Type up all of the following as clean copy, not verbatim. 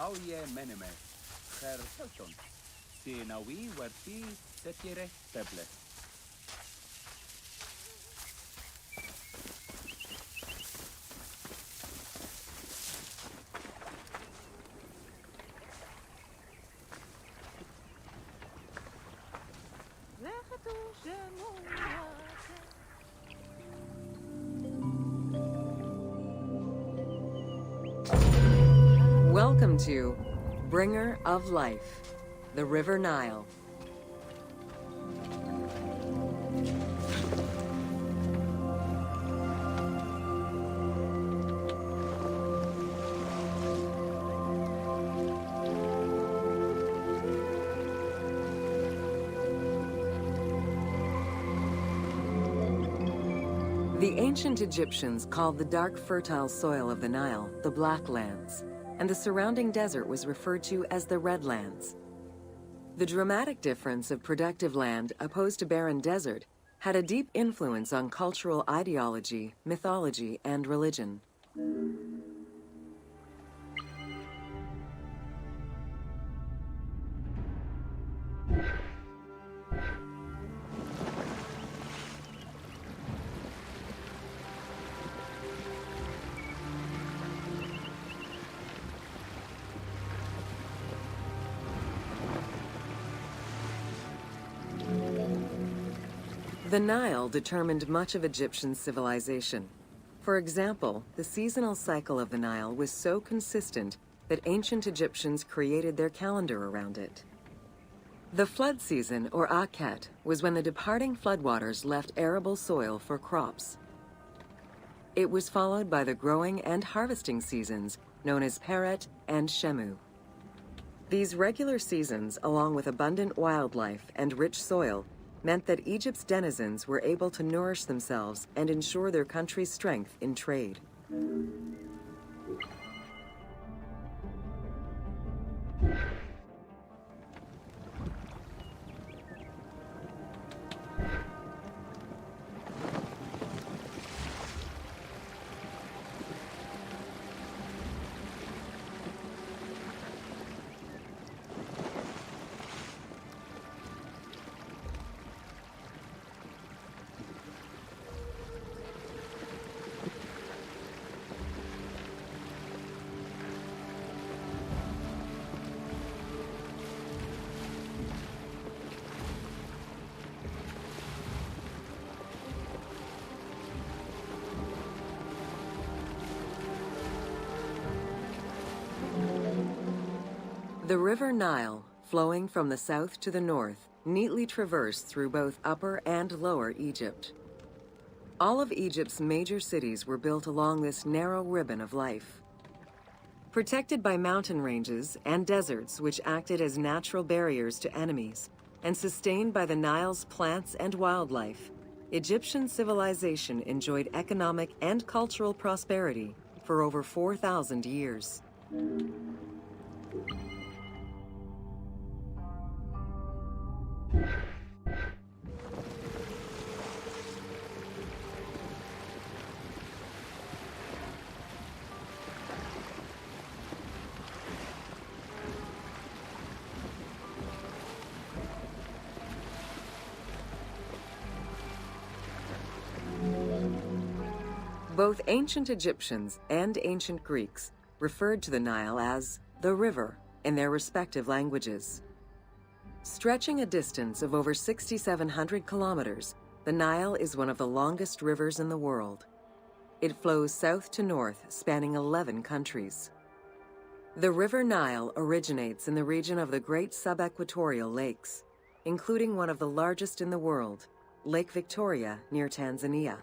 Auye meneme, her helton, si nawi werti tetire peble. Welcome to Bringer of Life, the River Nile. The ancient Egyptians called the dark fertile soil of the Nile the Black Lands, and the surrounding desert was referred to as the Red Lands. The dramatic difference of productive land opposed to barren desert had a deep influence on cultural ideology, mythology, and religion. The Nile determined much of Egyptian civilization. For example, the seasonal cycle of the Nile was so consistent that ancient Egyptians created their calendar around it. The flood season, or Akhet, was when the departing floodwaters left arable soil for crops. It was followed by the growing and harvesting seasons, known as Peret and Shemu. These regular seasons, along with abundant wildlife and rich soil, meant that Egypt's denizens were able to nourish themselves and ensure their country's strength in trade. The River Nile, flowing from the south to the north, neatly traversed through both Upper and Lower Egypt. All of Egypt's major cities were built along this narrow ribbon of life. Protected by mountain ranges and deserts which acted as natural barriers to enemies, and sustained by the Nile's plants and wildlife, Egyptian civilization enjoyed economic and cultural prosperity for over 4,000 years. Both ancient Egyptians and ancient Greeks referred to the Nile as the river in their respective languages. Stretching a distance of over 6,700 kilometers, the Nile is one of the longest rivers in the world. It flows south to north, spanning 11 countries. The River Nile originates in the region of the Great Subequatorial Lakes, including one of the largest in the world, Lake Victoria near Tanzania.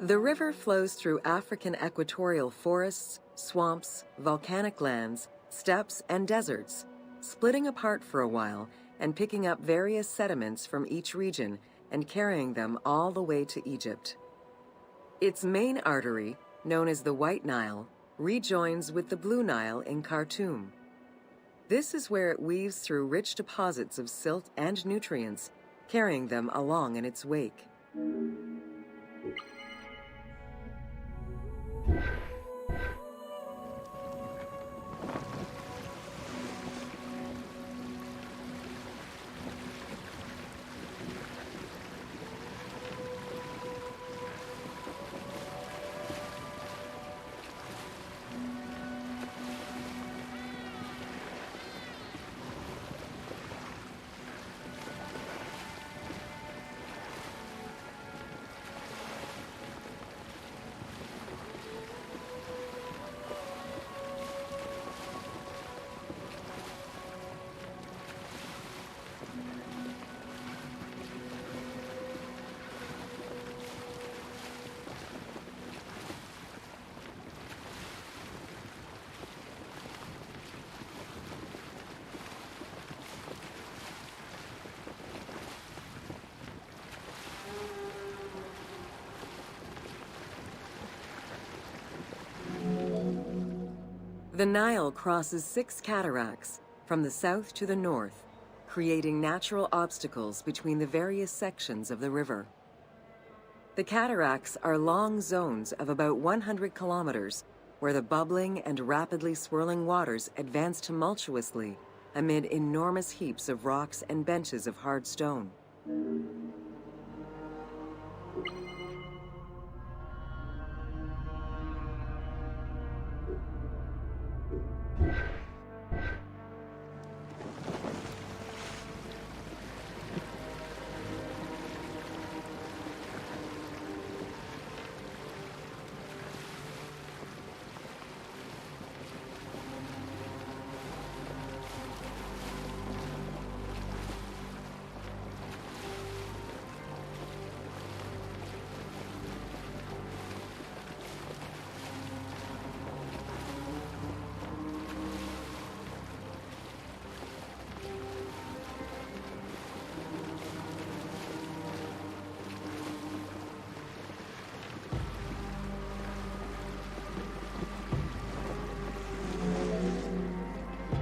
The river flows through African equatorial forests, swamps, volcanic lands, steppes, and deserts, splitting apart for a while and picking up various sediments from each region and carrying them all the way to Egypt. Its main artery, known as the White Nile, rejoins with the Blue Nile in Khartoum. This is where it weaves through rich deposits of silt and nutrients, carrying them along in its wake. The Nile crosses 6 cataracts from the south to the north, creating natural obstacles between the various sections of the river. The cataracts are long zones of about 100 kilometers, where the bubbling and rapidly swirling waters advance tumultuously amid enormous heaps of rocks and benches of hard stone.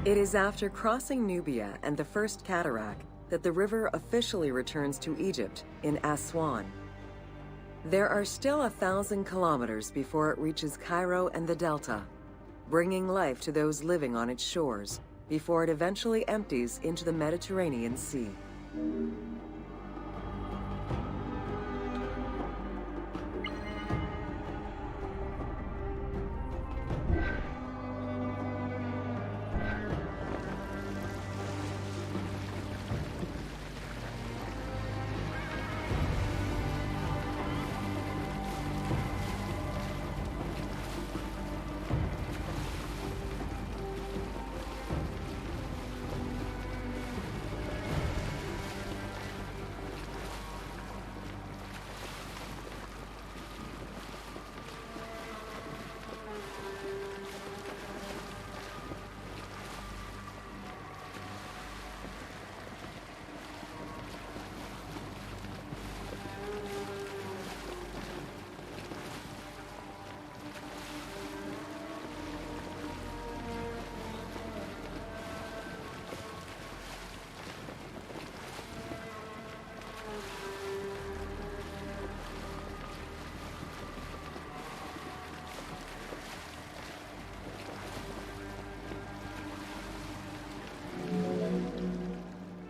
It is after crossing Nubia and the First Cataract that the river officially returns to Egypt in Aswan. There are still 1,000 kilometers before it reaches Cairo and the Delta, bringing life to those living on its shores before it eventually empties into the Mediterranean Sea.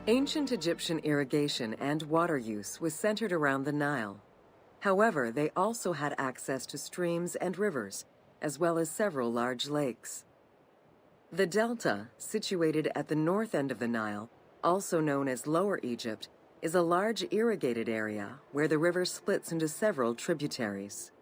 Ancient Egyptian irrigation and water use was centered around the Nile. However, they also had access to streams and rivers, as well as several large lakes. The Delta, situated at the north end of the Nile, also known as Lower Egypt, is a large irrigated area where the river splits into several tributaries.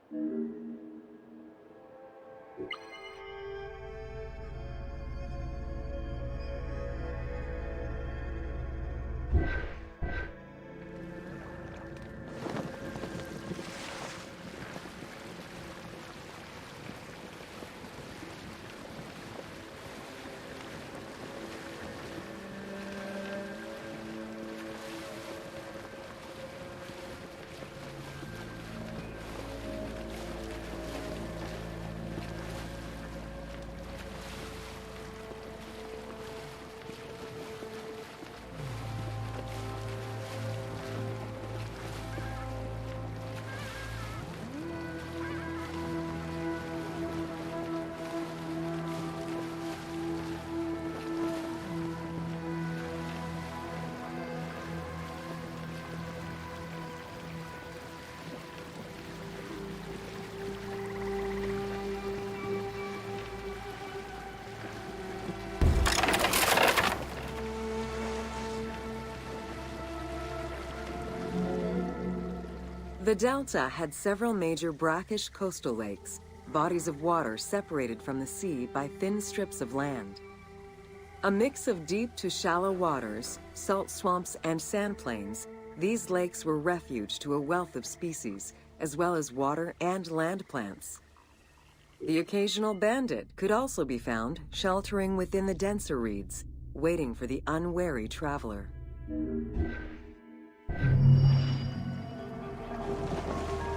The delta had several major brackish coastal lakes, bodies of water separated from the sea by thin strips of land. A mix of deep to shallow waters, salt swamps, and sand plains, these lakes were refuge to a wealth of species, as well as water and land plants. The occasional bandit could also be found sheltering within the denser reeds, waiting for the unwary traveler.